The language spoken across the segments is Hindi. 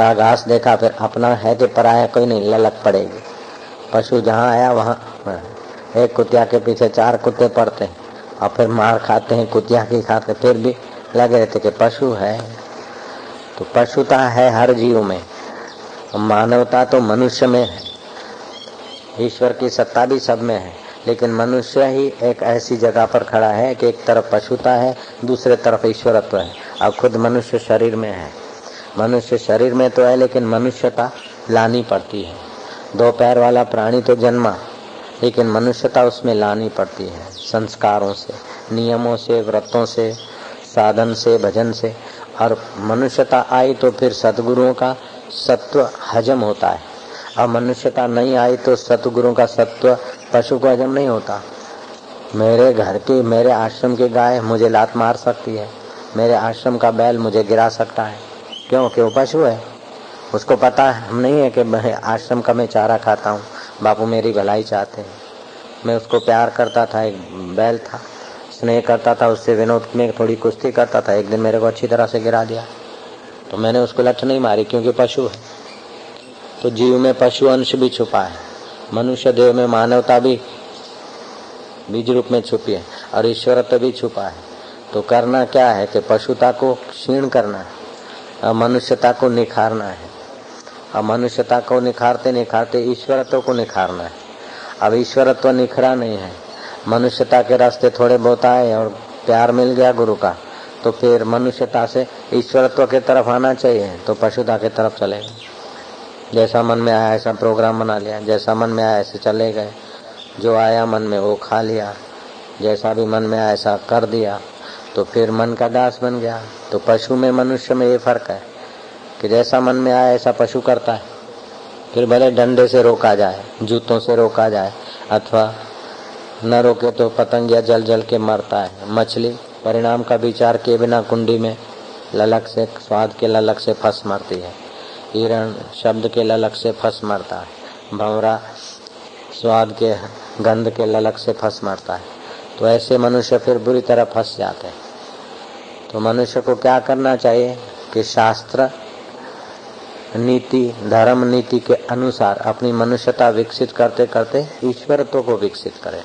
का घास देखा, फिर अपना है कि पराया कोई नहीं, ललक पड़ेगी। पशु जहाँ आया वहाँ, एक कुतिया के पीछे 4 कुत्ते पड़ते और फिर मार खाते हैं, कुतिया की खाते, फिर भी लगे रहते कि पशु है। तो पशुता है हर जीव में, मानवता तो मनुष्य में है, ईश्वर की सत्ता भी सब में है, लेकिन मनुष्य ही एक ऐसी जगह पर खड़ा है कि एक तरफ पशुता है, दूसरे तरफ ईश्वरत्व है, और खुद मनुष्य शरीर में है। मनुष्य शरीर में तो है, लेकिन मनुष्यता लानी पड़ती है। 2 पैर वाला प्राणी तो जन्मा, लेकिन मनुष्यता उसमें लानी पड़ती है, संस्कारों से, नियमों से, व्रतों से, साधन से, भजन से। और मनुष्यता आई तो फिर सद्गुरुओं का सत्व हजम होता है, और मनुष्यता नहीं आई तो सतगुरुओं का सत्व पशु को हजम नहीं होता। मेरे घर की, मेरे आश्रम की गाय मुझे लात मार सकती है, मेरे आश्रम का बैल मुझे गिरा सकता है, क्यों? कि वो पशु है। उसको पता हम नहीं है कि मैं आश्रम का मैं चारा खाता हूँ, बापू मेरी भलाई चाहते हैं। मैं उसको प्यार करता था, एक बैल था, स्नेह करता था उससे, विनोद में थोड़ी कुश्ती करता था। एक दिन मेरे को अच्छी तरह से गिरा दिया तो मैंने उसको लठ नहीं मारी, क्योंकि पशु है। तो जीव में पशु अंश भी छुपा है, मनुष्य देह में मानवता भी बीज रूप में छुपी है, और ईश्वरत्व भी छुपा है। तो करना क्या है कि पशुता को क्षीण करना है और मनुष्यता को निखारना है, और मनुष्यता को निखारते निखारते ईश्वरत्व को निखारना है। अब ईश्वरत्व निखरा नहीं है, मनुष्यता के रास्ते थोड़े बहुत आए और प्यार मिल गया गुरु का, तो फिर मनुष्यता से ईश्वरत्व की तरफ आना चाहिए, तो पशुता की तरफ चलेगा। जैसा मन में आया ऐसा प्रोग्राम बना लिया, जैसा मन में आया ऐसे चले गए, जो आया मन में वो खा लिया, जैसा भी मन में आया ऐसा कर दिया, तो फिर मन का दास बन गया। तो पशु में मनुष्य में ये फर्क है कि जैसा मन में आया ऐसा पशु करता है, फिर भले डंडे से रोका जाए, जूतों से रोका जाए, अथवा न रोके तो पतंगिया जल जल के मरता है। मछली परिणाम का विचार किए बिना कुंडी में ललक से, स्वाद के ललक से फंस मरती है। हिरण शब्द के ललक से फंस मरता है। भंवरा स्वाद के, गंध के ललक से फंस मरता है। तो ऐसे मनुष्य फिर बुरी तरह फंस जाते हैं। तो मनुष्य को क्या करना चाहिए कि शास्त्र नीति, धर्म नीति के अनुसार अपनी मनुष्यता विकसित करते करते ईश्वरत्व को विकसित करे।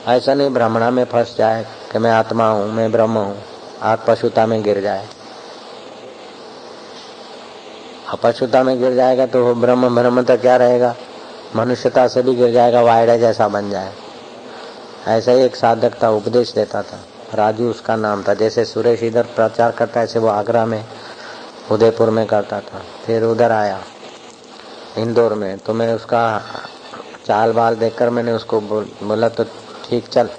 ऐसा नहीं भ्रमणा में फंस जाए कि मैं आत्मा हूँ, मैं ब्रह्म हूँ, आग पशुता में गिर जाए। अपशुता में गिर जाएगा तो ब्रह्म तो क्या रहेगा, मनुष्यता से भी गिर जाएगा, वायड़ा जैसा बन जाए। ऐसा ही एक साधक था, उपदेश देता था, राजू उसका नाम था। जैसे सुरेश इधर प्रचार करता है, ऐसे वो आगरा में, उदयपुर में करता था। फिर उधर आया इंदौर में, तो मैं उसका चाल बाल देखकर मैंने उसको बोला तो ठीक चल,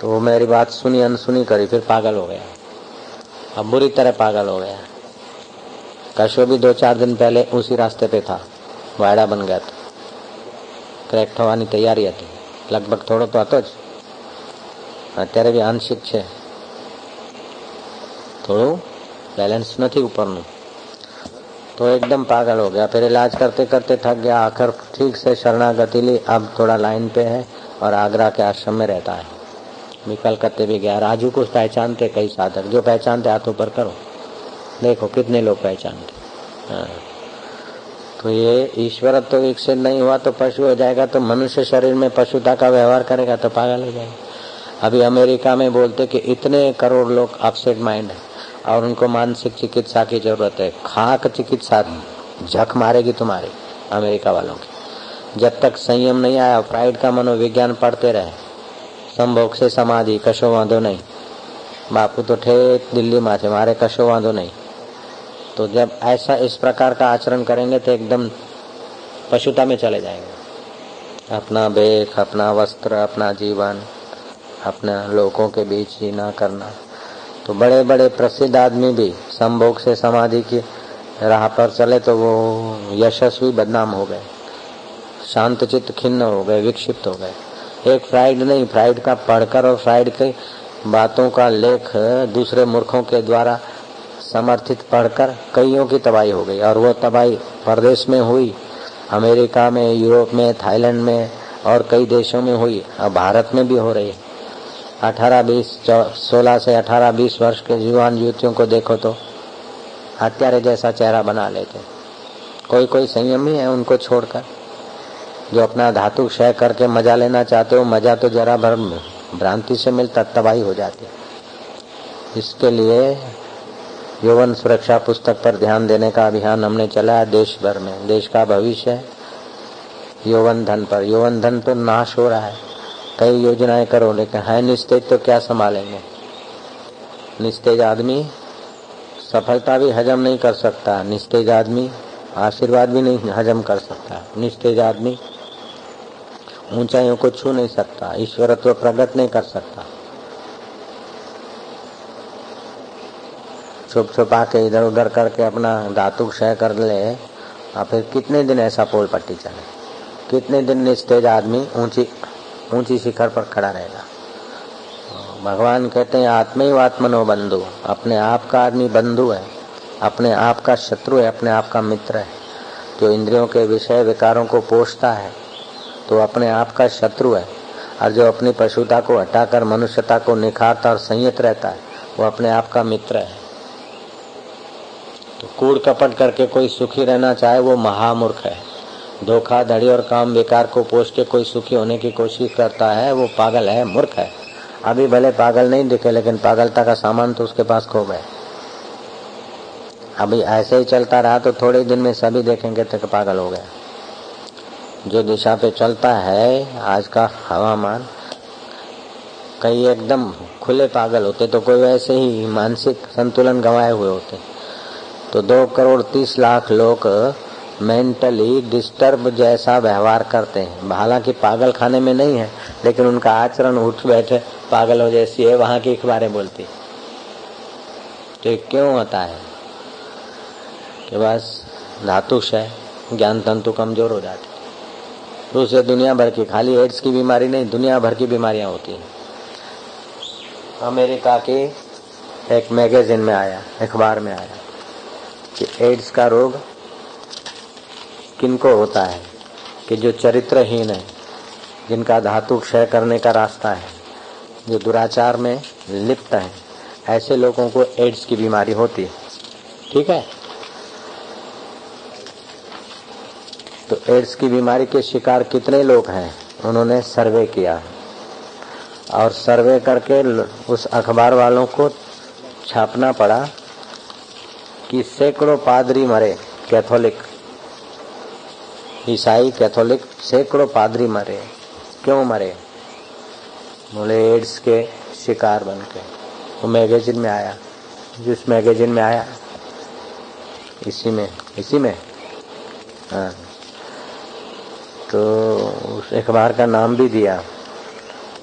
तो वो मेरी बात सुनी अनसुनी करी, फिर पागल हो गया। अब बुरी तरह पागल हो गया। कशो भी 2-4 दिन पहले उसी रास्ते पे था, वायड़ा बन गया था, ક્રેક થવાની તૈયારી હતી, લગભગ થોડો તો હતો જ, અત્યારે બી આંશિક છે, થોડું બેલેન્સ નથી ઉપરનું, तो एकदम पागल हो गया। फिर इलाज करते करते थक गया, आखिर ठीक से शरणागति ली, अब थोड़ा लाइन पे है और आगरा के आश्रम में रहता है। मैं कलकत्ते भी गया। राजू को पहचानते कई साधक, जो पहचानते हाथों पर करो, देखो कितने लोग पहचानते। हाँ। तो ये ईश्वरत्व तो विकसित नहीं हुआ तो पशु हो जाएगा, तो मनुष्य शरीर में पशुता का व्यवहार करेगा तो पागल हो जाएगा। अभी अमेरिका में बोलते कि इतने करोड़ लोग अपसेट माइंड है और उनको मानसिक चिकित्सा की जरूरत है। खाक चिकित्सा झक मारेगी तुम्हारे अमेरिका वालों की। जब तक संयम नहीं आया, फ्राइड का मनोविज्ञान पढ़ते रहे, संभोग से समाधि, कशो वांधो नहीं, बापू तो ठेठ दिल्ली में थे, मारे कशो वांधो नहीं। तो जब ऐसा इस प्रकार का आचरण करेंगे तो एकदम पशुता में चले जाएंगे। अपना भेख, अपना वस्त्र, अपना जीवन, अपना लोगों के बीच जीना करना। तो बड़े बड़े प्रसिद्ध आदमी भी संभोग से समाधि की राह पर चले तो वो यशस्वी बदनाम हो गए, शांत चित्त खिन्न हो गए, विक्षिप्त हो गए। एक फ्राइड नहीं, फ्राइड का पढ़कर और फ्राइड की बातों का लेख दूसरे मूर्खों के द्वारा समर्थित पढ़कर कईयों की तबाही हो गई। और वो तबाही परदेश में हुई, अमेरिका में, यूरोप में, थाईलैंड में और कई देशों में हुई, अब भारत में भी हो रही है। 16 से 18-20 वर्ष के युवान युवतियों को देखो तो हत्यारे जैसा चेहरा बना लेते। कोई कोई संयमी है उनको छोड़कर, जो अपना धातु क्षय करके मजा लेना चाहते हो, मजा तो जरा भर भ्रांति से मिलता, तबाही हो जाती है। इसके लिए यौवन सुरक्षा पुस्तक पर ध्यान देने का अभियान हमने चलाया देश भर में। देश का भविष्य है यौवन धन पर। यौवन धन तो नाश हो रहा है, कई योजनाएं करो, लेकिन है निस्तेज तो क्या संभालेंगे। निस्तेज आदमी सफलता भी हजम नहीं कर सकता, निस्तेज आदमी आशीर्वाद भी नहीं हजम कर सकता, निस्तेज आदमी ऊंचाइयों को छू नहीं सकता, ईश्वरत्व प्रकट नहीं कर सकता। छुप छुपा के इधर उधर करके अपना धातु क्षय कर ले, और फिर कितने दिन ऐसा पोल पट्टी चले, कितने दिन निस्तेज आदमी ऊंची शिखर पर खड़ा रहेगा। भगवान कहते हैं आत्मैव आत्मनो बंधु, अपने आप का आदमी बंधु है, अपने आप का शत्रु है, अपने आप का मित्र है। जो इंद्रियों के विषय विकारों को पोषता है तो अपने आप का शत्रु है, और जो अपनी पशुता को हटाकर मनुष्यता को निखारता और संयत रहता है वो अपने आप का मित्र है। तो कूड़ कपट करके कोई सुखी रहना चाहे वो महामूर्ख है। धोखाधड़ी और काम विकार को पोष के कोई सुखी होने की कोशिश करता है वो पागल है, मूर्ख है। अभी भले पागल नहीं दिखे, लेकिन पागलता का सामान तो उसके पास खो गए। अभी ऐसे ही चलता रहा तो थोड़े दिन में सभी देखेंगे तक पागल हो गया। जो दिशा पे चलता है आज का हवामान, कई एकदम खुले पागल होते तो कोई वैसे ही मानसिक संतुलन गंवाए हुए होते। तो 2,30,00,000 लोग मेंटली डिस्टर्ब जैसा व्यवहार करते हैं। हालांकि पागल खाने में नहीं है, लेकिन उनका आचरण उठ बैठे पागलों जैसी है, वहां की अखबारें बोलती। तो क्यों होता है कि बस धातु क्षय, ज्ञान तंतु कमजोर हो जाते। तो उससे दुनिया भर की, खाली एड्स की बीमारी नहीं, दुनिया भर की बीमारियां होती हैं। अमेरिका के एक मैगजीन में आया, अखबार में आया कि एड्स का रोग किनको होता है कि जो चरित्रहीन है, जिनका धातु क्षय करने का रास्ता है, जो दुराचार में लिप्त है, ऐसे लोगों को एड्स की बीमारी होती है। ठीक है, तो एड्स की बीमारी के शिकार कितने लोग हैं उन्होंने सर्वे किया, और सर्वे करके उस अखबार वालों को छापना पड़ा कि सैकड़ों पादरी मरे, कैथोलिक, ईसाई कैथोलिक सैकड़ों पादरी मरे। क्यों मरे? बोले एड्स के शिकार बन के। वो मैगजीन में आया, जिस मैगजीन में आया इसी में हाँ, तो उस अखबार का नाम भी दिया।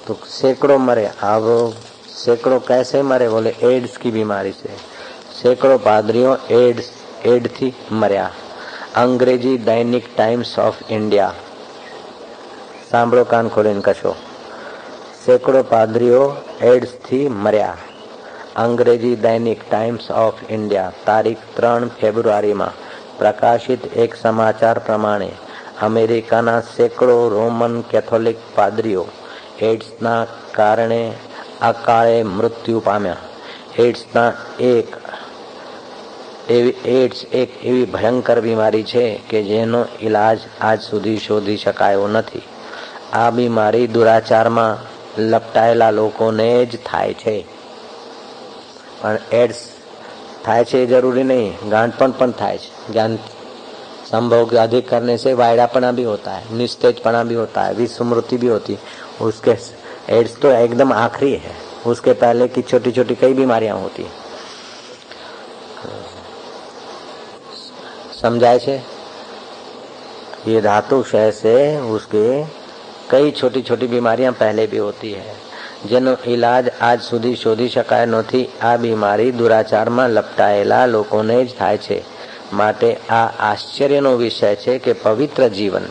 तो सैकड़ों मरे। अब सैकड़ों कैसे मरे? बोले एड्स की बीमारी से। सैकड़ों पादरियों एड थी मर्या। अंग्रेजी दैनिक टाइम्स ऑफ इंडिया, सांभळो कान खोलीने कशो। सैकड़ों पादरियों एड्स थी मर्या। अंग्रेजी दैनिक टाइम्स ऑफ इंडिया तारीख 3 ફેબ્રુઆરીમાં પ્રકાશિત એક સમાચાર પ્રમાણે અમેરિકાના સેંકડો રોમન કેથોલિક પાદરીઓ એડ્સના કારણે અકાળે મૃત્યુ પામ્યા। એડ્સ એક એવી ભયંકર બીમારી છે કે જેનો ઇલાજ આજ સુધી શોધી શકાયો નથી। આ બીમારી દુરાચારમાં લપટાયેલા લોકોને જ થાય છે। પણ એડ્સ થાય છે जरूरी नहीं, गांठपन पण થાય છે। ज्ञान संभोग अधिक करने से वायड़ापना भी होता है, निस्तेजपना भी होता है, विस्मृति भी होती। उसके एड्स तो एकदम आखिरी है, उसके पहले की छोटी छोटी कई बीमारियां होती है। समझाए छे? ये धातु क्षय से उसके कई छोटी छोटी बीमारियां पहले भी होती है, જેનો ઇલાજ આજ સુધી શોધી શકાય નથી। આ બીમારી દુરાચારમાં લપટાયેલા લોકોને જ થાય છે। માટે આ આશ્ચર્યનો વિષય છે કે પવિત્ર જીવન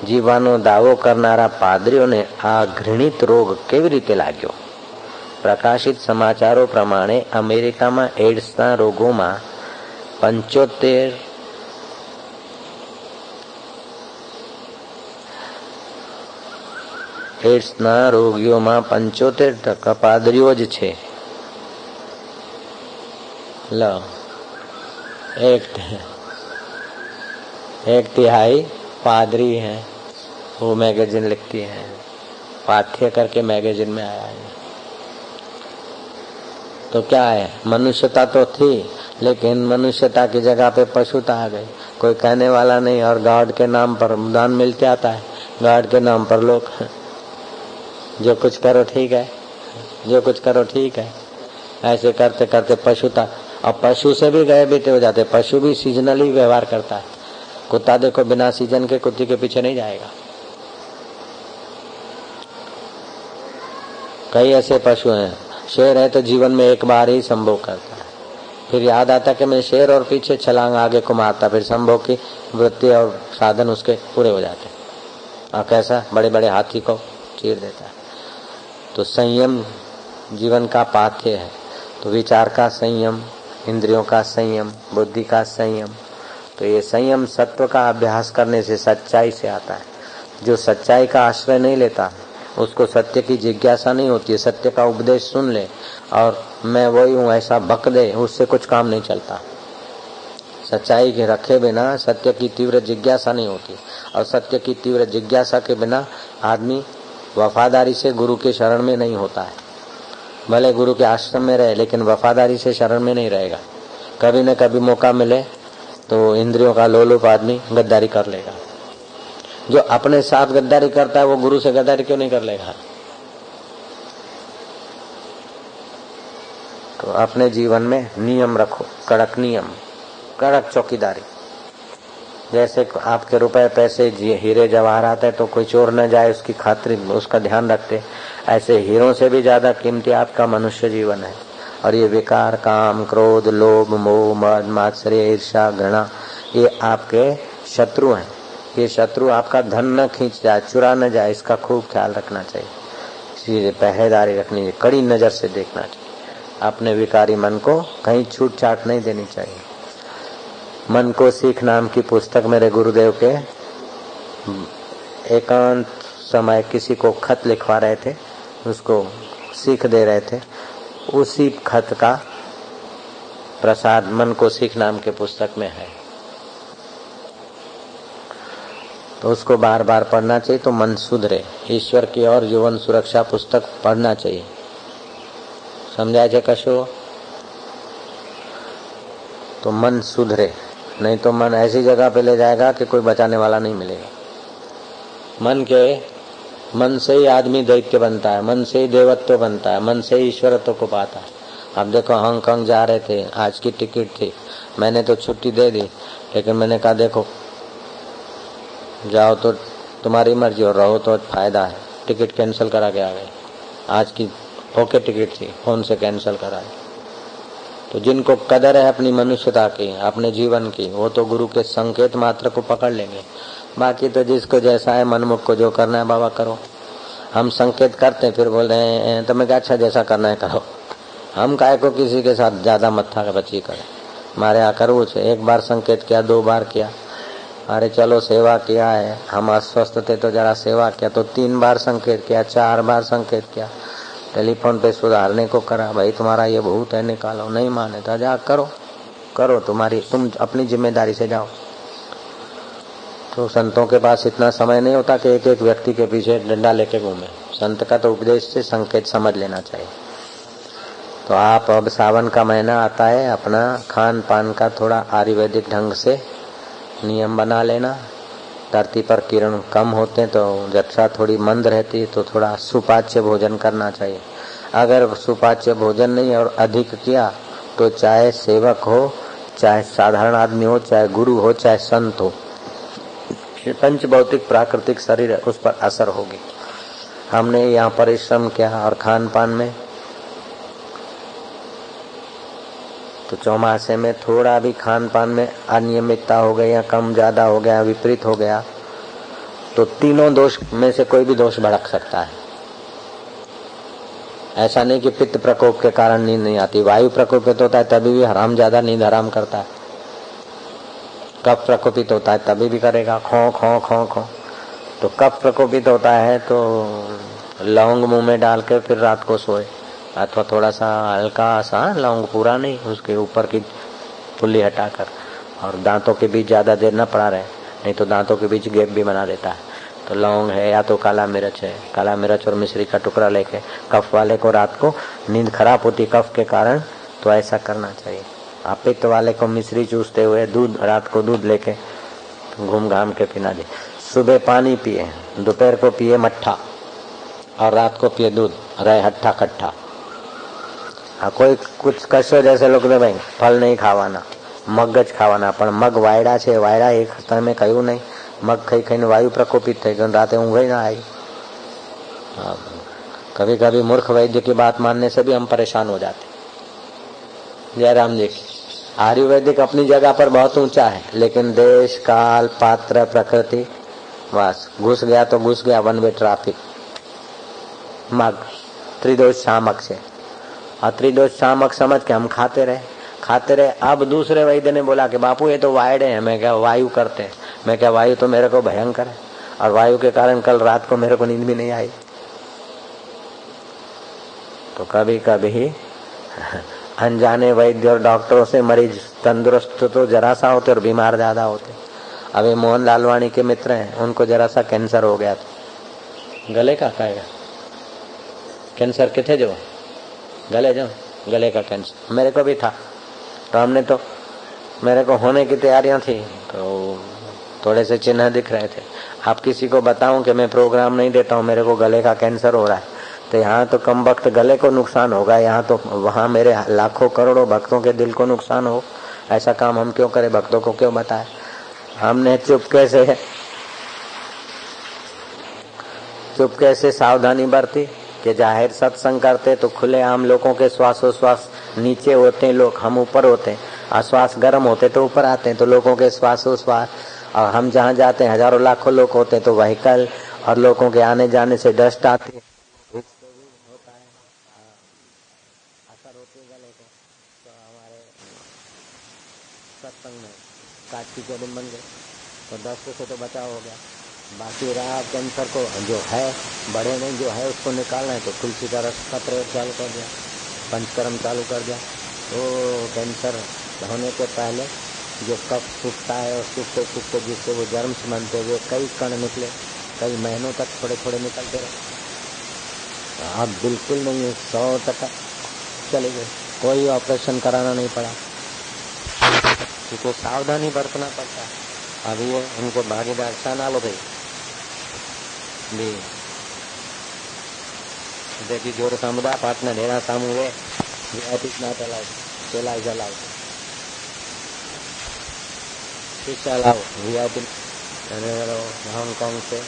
જીવવાનો દાવો કરનારા પાદરીઓને આ ઘૃણિત રોગ કેવી રીતે લાગ્યો? પ્રકાશિત સમાચારો પ્રમાણે અમેરિકામાં એડ્સના રોગોમાં 75 એડ્સના રોગીઓમાં 75% પાદરીઓ જ છે। લો, एक तिहाई पादरी हैं, वो मैगजीन लिखती है, पाठ्य करके मैगजीन में आया है। तो क्या है, मनुष्यता तो थी, लेकिन मनुष्यता की जगह पे पशुता आ गई। कोई कहने वाला नहीं, और गॉड के नाम पर दान मिलते आता है। गॉड के नाम पर लोग जो कुछ करो ठीक है, जो कुछ करो ठीक है, ऐसे करते करते पशुता। और पशु से भी गए बीते हो जाते। पशु भी सीजनली व्यवहार करता है। कुत्ता देखो, बिना सीजन के कुत्ते के पीछे नहीं जाएगा। कई ऐसे पशु हैं। शेर है तो जीवन में एक बार ही संभोग करता है, फिर याद आता कि मैं शेर, और पीछे छलांग आगे को मारता, फिर संभोग की वृत्ति और साधन उसके पूरे हो जाते हैं। और कैसा बड़े बड़े हाथी को चीर देता है। तो संयम जीवन का पाथ्य है। तो विचार का संयम, इंद्रियों का संयम, बुद्धि का संयम। तो ये संयम सत्व का अभ्यास करने से, सच्चाई से आता है। जो सच्चाई का आश्रय नहीं लेता उसको सत्य की जिज्ञासा नहीं होती है। सत्य का उपदेश सुन ले और मैं वही हूँ ऐसा बक दे, उससे कुछ काम नहीं चलता। सच्चाई के रखे बिना सत्य की तीव्र जिज्ञासा नहीं होती, और सत्य की तीव्र जिज्ञासा के बिना आदमी वफादारी से गुरु के शरण में नहीं होता है। भले गुरु के आश्रम में रहे, लेकिन वफादारी से शरण में नहीं रहेगा। कभी न कभी मौका मिले तो इंद्रियों का लोलुप आदमी गद्दारी कर लेगा। जो अपने साथ गद्दारी करता है वो गुरु से गद्दारी क्यों नहीं कर लेगा? तो अपने जीवन में नियम रखो, कड़क नियम, कड़क चौकीदारी। जैसे आपके रुपए पैसे हीरे जवाहरात है तो कोई चोर न जाए उसकी खातिर उसका ध्यान रखते, ऐसे हीरों से भी ज्यादा कीमती आपका मनुष्य जीवन है। और ये विकार, काम, क्रोध, लोभ, मोह, मद, मात्सर्य, ईर्ष्या, घृणा, ये आपके शत्रु हैं। ये शत्रु आपका धन न खींच जाए, चुरा न जाए, इसका खूब ख्याल रखना चाहिए। इसलिए पहरेदारी रखनी चाहिए, कड़ी नजर से देखना चाहिए। अपने विकारी मन को कहीं छूट छाट नहीं देनी चाहिए। मन को सीख नाम की पुस्तक मेरे गुरुदेव के एकांत समय किसी को खत लिखवा रहे थे, उसको सीख दे रहे थे। उसी खत का प्रसाद मन को सीख नाम के पुस्तक में है, तो उसको बार बार पढ़ना चाहिए तो मन सुधरे। ईश्वर की और जीवन सुरक्षा पुस्तक पढ़ना चाहिए। समझाए છે कशो? तो मन सुधरे, नहीं तो मन ऐसी जगह पे ले जाएगा कि कोई बचाने वाला नहीं मिलेगा। मन से ही आदमी दैत्य बनता है, मन से ही देवत्व बनता है, मन से ही ईश्वरत्व को पाता है। अब देखो, हांगकांग जा रहे थे, आज की टिकट थी, मैंने तो छुट्टी दे दी, लेकिन मैंने कहा देखो जाओ तो तुम्हारी मर्जी और रहो तो फायदा है। टिकट कैंसिल करा के आ गए। आज की ओके टिकट थी, फोन से कैंसिल करा। तो जिनको कदर है अपनी मनुष्यता की, अपने जीवन की, वो तो गुरु के संकेत मात्र को पकड़ लेंगे। बाकी तो जिसको जैसा है, मनमुख को जो करना है बाबा करो। हम संकेत करते हैं, फिर बोल रहे हैं तुम्हें क्या अच्छा जैसा करना है करो। हम काहे को किसी के साथ ज्यादा मत्था का बची करें। हमारे यहाँ करવું છે। एक बार संकेत किया, 2 बार किया, अरे चलो सेवा किया है, हम अस्वस्थ थे तो जरा सेवा किया, तो 3 बार संकेत किया, 4 बार संकेत किया, टेलीफोन पे सुधारने को करा, भाई तुम्हारा ये भूत है निकालो, नहीं माने तो जा करो करो, तुम अपनी जिम्मेदारी से जाओ। तो संतों के पास इतना समय नहीं होता कि एक एक व्यक्ति के पीछे डंडा लेके घूमे। संत का तो उपदेश से संकेत समझ लेना चाहिए। तो आप अब सावन का महीना आता है, अपना खान पान का थोड़ा आयुर्वेदिक ढंग से नियम बना लेना। धरती पर किरण कम होते तो रक्षा थोड़ी मंद रहती है, तो थोड़ा सुपाच्य भोजन करना चाहिए। अगर सुपाच्य भोजन नहीं और अधिक किया तो चाहे सेवक हो, चाहे साधारण आदमी हो, चाहे गुरु हो, चाहे संत हो, ये पंच भौतिक प्राकृतिक शरीर है, उस पर असर होगी। हमने यहाँ परिश्रम किया और खान पान में तो चौमासे में थोड़ा भी खान पान में अनियमितता हो गई या कम ज्यादा हो गया, विपरीत हो गया, तो तीनों दोष में से कोई भी दोष भड़क सकता है। ऐसा नहीं कि पित्त प्रकोप के कारण नींद नहीं आती, वायु प्रकोपित होता है तभी भी हराम ज्यादा नींद हराम करता है। कफ प्रकोपित होता है तभी भी करेगा खो खो खो खो। तो कफ प्रकोपित होता है तो लौंग मुंह में डाल के फिर रात को सोए, अथवा थोड़ा सा हल्का सा लौंग, पूरा नहीं, उसके ऊपर की फुल्ली हटाकर, और दांतों के बीच ज्यादा देर न पड़ा रहे, नहीं तो दांतों के बीच गैप भी बना देता है। तो लौंग है या तो काला मिर्च है, काला मिर्च और मिश्री का टुकड़ा लेके, कफ वाले को रात को नींद खराब होती कफ के कारण, तो ऐसा करना चाहिए। पित्त वाले को मिश्री चूसते हुए दूध, रात को दूध लेके घूम घाम के पीना चाहिए। सुबह पानी पिए, दोपहर को पिए मट्ठा और रात को पिए दूध, रहे हट्ठा कट्ठा। कोई कुछ कशो जैसे लोग ने भाई फल नहीं खावाना, મગજ ખાવાના, પણ મગ વાયડા છે, વાયડા એક તમે કહ્યું નહીં, મગ ખાઈ ખાઈને વાયુ પ્રકોપિત થઈ ગયો, रात ऊँघ ही ना आई। कभी कभी मूर्ख वैद्य की बात मानने से भी हम परेशान हो जाते। जयराम जी, आयुर्वेदिक अपनी जगह पर बहुत ऊंचा है, लेकिन देश काल पात्र प्रकृति बस घुस गया तो घुस गया वन वे ट्रैफिक। मग त्रिदोष शामक से, और त्रिदोष शामक समझ के हम खाते रहे। अब दूसरे वैद्य ने बोला कि बापू ये तो वायड़े हैं। मैं क्या वायु करते हैं? मैं क्या वायु तो मेरे को भयंकर है, और वायु के कारण कल रात को मेरे को नींद भी नहीं आई। तो कभी कभी अनजाने वैद्य और डॉक्टरों से मरीज तंदुरुस्त तो जरा सा होते और बीमार ज्यादा होते। अभी मोहन लालवाणी के मित्र हैं, उनको जरा सा कैंसर हो गया था, गले का खाएगा कैंसर, किथे जो गले जो गले का कैंसर मेरे को भी था। तो हमने तो मेरे को होने की तैयारियां थी, तो थोड़े से चिन्ह दिख रहे थे। आप किसी को बताऊं कि मैं प्रोग्राम नहीं देता हूं, मेरे को गले का कैंसर हो रहा है, तो यहाँ तो कम वक्त गले को नुकसान होगा, यहाँ तो वहाँ मेरे लाखों करोड़ों भक्तों के दिल को नुकसान हो। ऐसा काम हम क्यों करें, भक्तों को क्यों बताएं? हमने चुपके से सावधानी बरती कि जाहिर सत्संग करते तो खुले आम लोगों के श्वासोश्वास नीचे होते हैं, लोग हम ऊपर होते हैं, और श्वास गर्म होते तो ऊपर आते हैं, तो लोगों के श्वासोश्वास, और हम जहाँ जाते हैं हजारों लाखों लोग होते हैं, तो व्हीकल और लोगों के आने जाने से डस्ट आती है, होता है असर होती है गले को। तो हमारे सत्संग में काट की केबिन बन गए, तो डस्ट से तो बचाव हो गया। बाकी रहा कैंसर को जो है बड़े नहीं, जो है उसको निकालना है, तो तुलसी का रस का प्रयोग चालू कर दिया, पंचकर्म चालू कर दिया। तो कैंसर होने के पहले जो कफ सूखता है, और सूखते जिससे वो जर्म्स बनते हुए कई कण निकले, कई महीनों तक थोड़े थोड़े निकलते रहे। अब बिल्कुल नहीं है, 100% चले गए, कोई ऑपरेशन कराना नहीं पड़ा, क्योंकि सावधानी बरतना पड़ता है। अभी ये उनको भागीदार ना लो भाई देखी जोर समुदाय पाटना ढेरा सामू वे ना चलाओ, चलाई चलाओ, चलाओ वीआईपी। हांगकांग से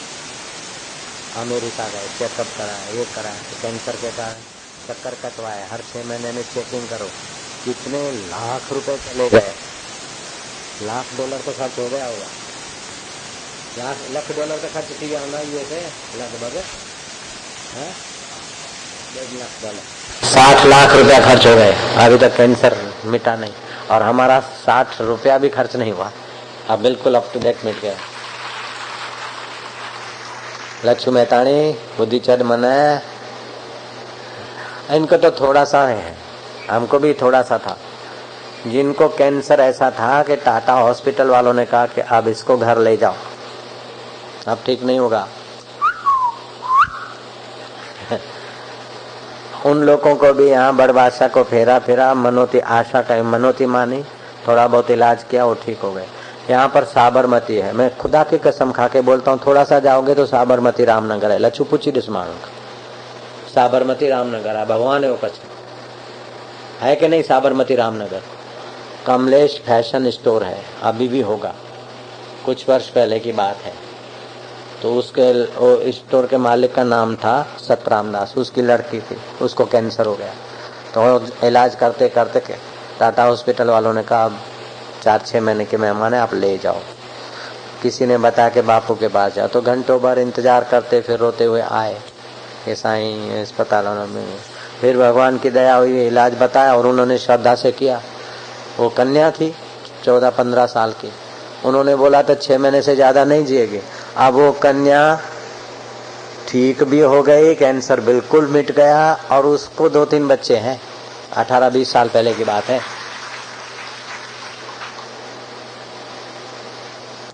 अमेरिका गए, चेकअप कराया, ये कराया, तो कैंसर के कारण चक्कर कटवाए, हर 6 महीने में चेकिंग करो। कितने लाख रुपए चले गए, लाख डॉलर तो खर्च हो गया होगा, लाख डॉलर का खर्च किया होगा ये थे लगभग 1.5 लाख डॉलर, 60 लाख रुपया खर्च हो गए, अभी तक कैंसर मिटा नहीं, और हमारा 60 रुपया भी खर्च नहीं हुआ, अब बिल्कुल अप टू डेट मिट गया। लक्ष्मी मेहताणी बुद्धिचर्य मन है, इनको तो थोड़ा सा है, हमको भी थोड़ा सा था। जिनको कैंसर ऐसा था कि टाटा हॉस्पिटल वालों ने कहा कि अब इसको घर ले जाओ, अब ठीक नहीं होगा। उन लोगों को भी यहाँ बड़बादशाह को फेरा मनोती आशा का मनोती मानी, थोड़ा बहुत इलाज किया, वो ठीक हो गए। यहाँ पर साबरमती है, मैं खुदा की कसम खा के बोलता हूँ, थोड़ा सा जाओगे तो साबरमती रामनगर है, लच्छू पूछी डिस्माणु साबरमती रामनगर है, भगवान है वो कच्छ है कि नहीं। साबरमती रामनगर कमलेश फैशन स्टोर है, अभी भी होगा, कुछ वर्ष पहले की बात है। तो उसके स्टोर के मालिक का नाम था सतराम दास, उसकी लड़की थी, उसको कैंसर हो गया, तो इलाज करते करते टाटा हॉस्पिटल वालों ने कहा अब 4-6 महीने के मेहमान है, आप ले जाओ। किसी ने बताया कि बापू के पास जाओ, तो घंटों भर इंतजार करते फिर रोते हुए आए ये साईं अस्पताल में। फिर भगवान की दया हुई, इलाज बताया और उन्होंने श्रद्धा से किया। वो कन्या थी 14-15 साल की, उन्होंने बोला तो 6 महीने से ज्यादा नहीं जिएगी। अब वो कन्या ठीक भी हो गई, कैंसर बिल्कुल मिट गया, और उसको 2-3 बच्चे हैं, 18-20 साल पहले की बात है।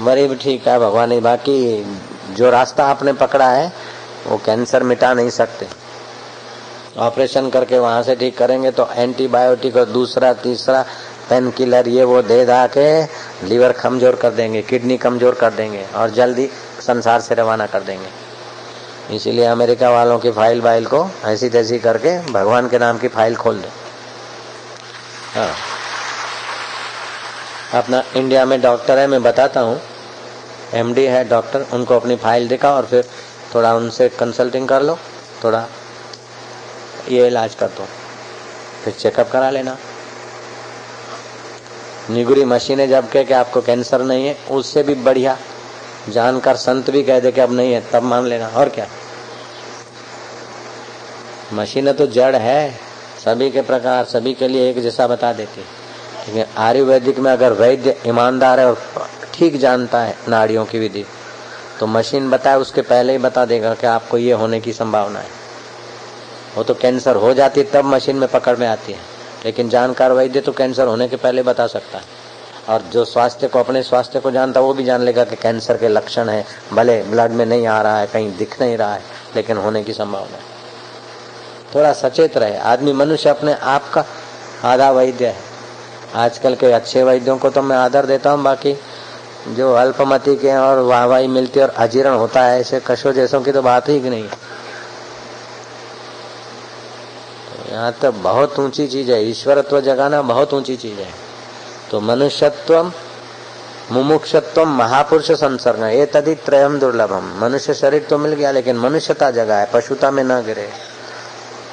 गरीब ठीक है भगवान ही, बाकी जो रास्ता आपने पकड़ा है वो कैंसर मिटा नहीं सकते। ऑपरेशन करके वहां से ठीक करेंगे तो एंटीबायोटिक और दूसरा तीसरा पेन किलर ये वो दे दा के लीवर कमजोर कर देंगे, किडनी कमजोर कर देंगे और जल्दी संसार से रवाना कर देंगे। इसीलिए अमेरिका वालों की फाइल वाइल को ऐसी तैसी करके भगवान के नाम की फाइल खोल दो। हाँ, अपना इंडिया में डॉक्टर है, मैं बताता हूँ, एमडी है डॉक्टर, उनको अपनी फाइल दिखाओ और फिर थोड़ा उनसे कंसल्टिंग कर लो, थोड़ा ये इलाज कर दो, फिर चेकअप करा लेना। निगुरी मशीनें जब कहे कि आपको कैंसर नहीं है, उससे भी बढ़िया जानकर संत भी कह दे कि अब नहीं है, तब मान लेना। और क्या, मशीनें तो जड़ है, सभी के प्रकार सभी के लिए एक जैसा बता देती है। लेकिन आयुर्वेदिक में अगर वैद्य ईमानदार है और ठीक जानता है नाड़ियों की विधि, तो मशीन बताए उसके पहले ही बता देगा कि आपको ये होने की संभावना है। वो तो कैंसर हो जाती है तब मशीन में पकड़ में आती है, लेकिन जानकार वैद्य तो कैंसर होने के पहले बता सकता है। और जो स्वास्थ्य को, अपने स्वास्थ्य को जानता है, वो भी जान लेगा कि कैंसर के लक्षण है, भले ब्लड में नहीं आ रहा है, कहीं दिख नहीं रहा है, लेकिन होने की संभावना है। थोड़ा सचेत रहे आदमी। मनुष्य अपने आप का आधा वैद्य है। आजकल के अच्छे वैद्यों को तो मैं आदर देता हूँ, बाकी जो अल्पमति के और वाहवाही मिलती और अजीर्ण होता है, ऐसे कशो जैसों की तो बात ही नहीं। यहाँ तो बहुत ऊंची चीज है, ईश्वरत्व जगाना बहुत ऊंची चीज है। तो मनुष्यत्वम मुमुक्षत्वम महापुरुष संसर्ग ये तदि त्रयम दुर्लभम। मनुष्य शरीर तो मिल गया लेकिन मनुष्यता जगा है, पशुता में न गिरे,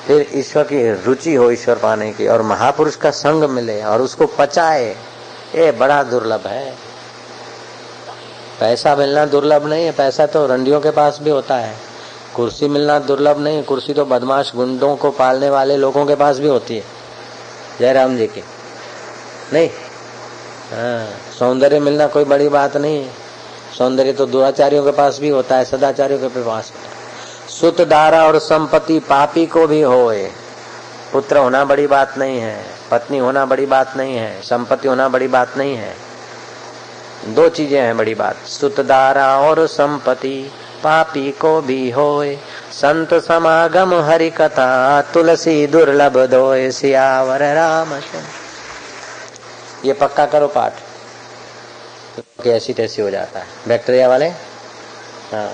फिर ईश्वर की रुचि हो ईश्वर पाने की, और महापुरुष का संग मिले और उसको पचाए, ये बड़ा दुर्लभ है। पैसा मिलना दुर्लभ नहीं है, पैसा तो रंडियों के पास भी होता है। कुर्सी मिलना दुर्लभ नहीं है, कुर्सी तो बदमाश गुंडों को पालने वाले लोगों के पास भी होती है, जयराम जी की नहीं। हाँ, सौंदर्य मिलना कोई बड़ी बात नहीं है, सौंदर्य तो दुराचारियों के पास भी होता है, सदाचारियों के पास होता है। सुत दारा और संपत्ति पापी को भी होए। पुत्र होना बड़ी बात नहीं है, पत्नी होना बड़ी बात नहीं है, संपत्ति होना बड़ी बात नहीं है। दो चीजें हैं बड़ी बात, सुत दारा और संपत्ति पापी को भी होए। संत समागम हरि कथा तुलसी दुर्लभ दोए। सियावर रामचंद्र। ये पक्का करो पाठ, तो ऐसी तैसी हो जाता है बैक्टीरिया वाले। हाँ,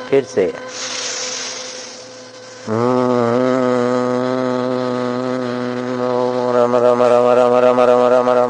फिर से रम रम रम रम रम रम रम